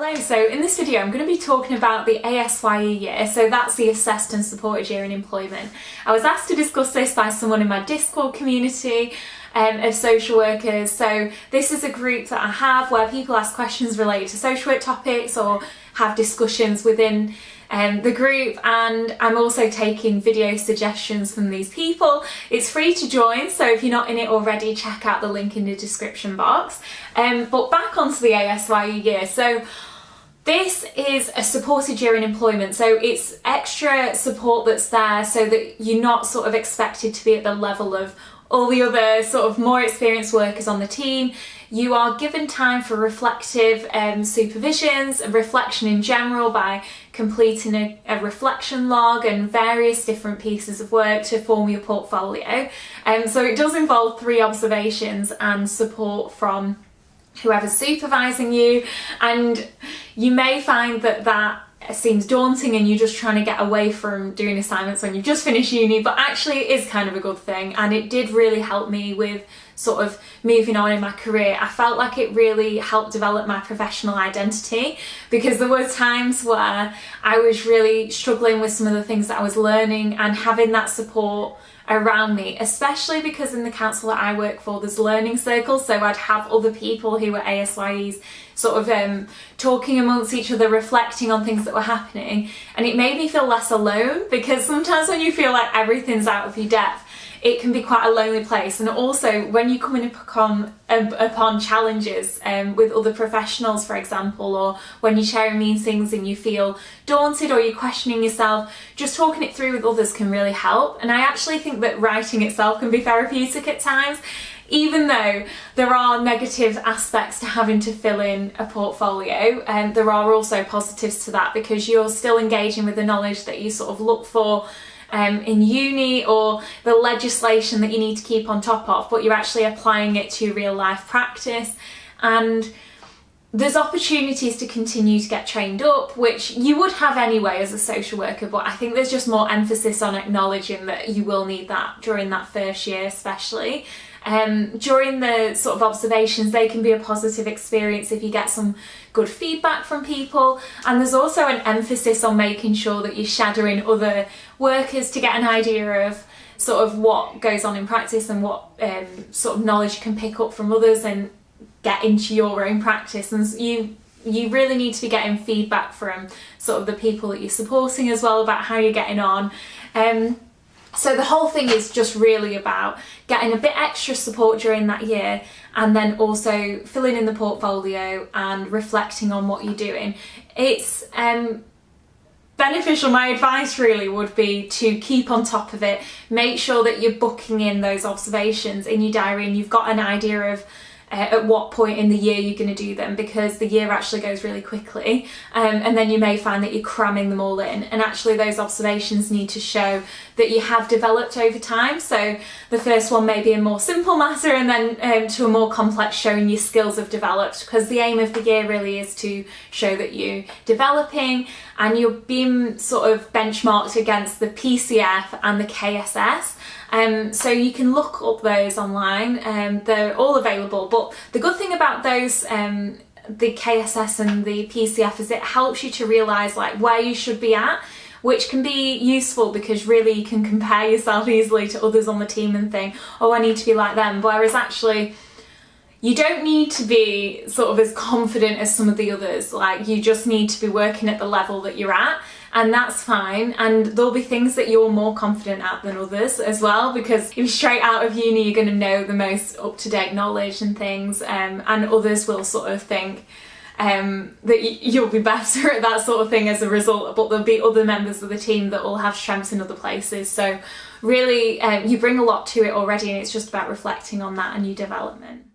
Hello, so in this video I'm going to be talking about the ASYE year, so that's the Assessed and Supported Year in Employment. I was asked to discuss this by someone in my Discord community of social workers, so this is a group that I have where people ask questions related to social work topics or have discussions within the group, and I'm also taking video suggestions from these people. It's free to join, so if you're not in it already, check out the link in the description box. But back onto the ASYE year. So this is a supported year in employment, so it's extra support that's there so that you're not sort of expected to be at the level of all the other sort of more experienced workers on the team. You are given time for reflective supervisions and reflection in general by completing a reflection log and various different pieces of work to form your portfolio. So it does involve 3 observations and support from whoever's supervising you, and you may find that that seems daunting and you're just trying to get away from doing assignments when you've just finished uni, but actually it is kind of a good thing, and it did really help me with sort of moving on in my career. I felt like it really helped develop my professional identity, because there were times where I was really struggling with some of the things that I was learning, and having that support around me, especially because in the council that I work for there's learning circles, so I'd have other people who were ASYEs sort of talking amongst each other, reflecting on things that were happening, and it made me feel less alone, because sometimes when you feel like everything's out of your depth, it can be quite a lonely place. And also when you come in upon challenges with other professionals, for example, or when you're sharing meetings and you feel daunted or you're questioning yourself, just talking it through with others can really help. And I actually think that writing itself can be therapeutic at times, even though there are negative aspects to having to fill in a portfolio, and there are also positives to that, because you're still engaging with the knowledge that you sort of look for in uni, or the legislation that you need to keep on top of, but you're actually applying it to real life practice. And there's opportunities to continue to get trained up, which you would have anyway as a social worker, but I think there's just more emphasis on acknowledging that you will need that during that first year especially. During the sort of observations, they can be a positive experience if you get some good feedback from people, and there's also an emphasis on making sure that you're shadowing other workers to get an idea of sort of what goes on in practice and what sort of knowledge you can pick up from others and get into your own practice. And you really need to be getting feedback from sort of the people that you're supporting as well about how you're getting on. So the whole thing is just really about getting a bit extra support during that year, and then also filling in the portfolio and reflecting on what you're doing. It's beneficial. My advice really would be to keep on top of it. Make sure that you're booking in those observations in your diary and you've got an idea of at what point in the year you're going to do them, because the year actually goes really quickly, and then you may find that you're cramming them all in, and actually those observations need to show that you have developed over time. So the first one may be a more simple matter, and then to a more complex, showing your skills have developed, because the aim of the year really is to show that you're developing and you're being sort of benchmarked against the PCF and the KSS. So you can look up those online, they're all available, but the good thing about those, the KSS and the PCF, is it helps you to realise like where you should be at, which can be useful because really you can compare yourself easily to others on the team and think, oh, I need to be like them, whereas actually you don't need to be sort of as confident as some of the others. Like, you just need to be working at the level that you're at, and that's fine. And there'll be things that you're more confident at than others as well, because if you're straight out of uni, you're going to know the most up-to-date knowledge and things, and others will sort of think that you'll be better at that sort of thing as a result, but there'll be other members of the team that will have strengths in other places. So really, you bring a lot to it already, and it's just about reflecting on that and your development.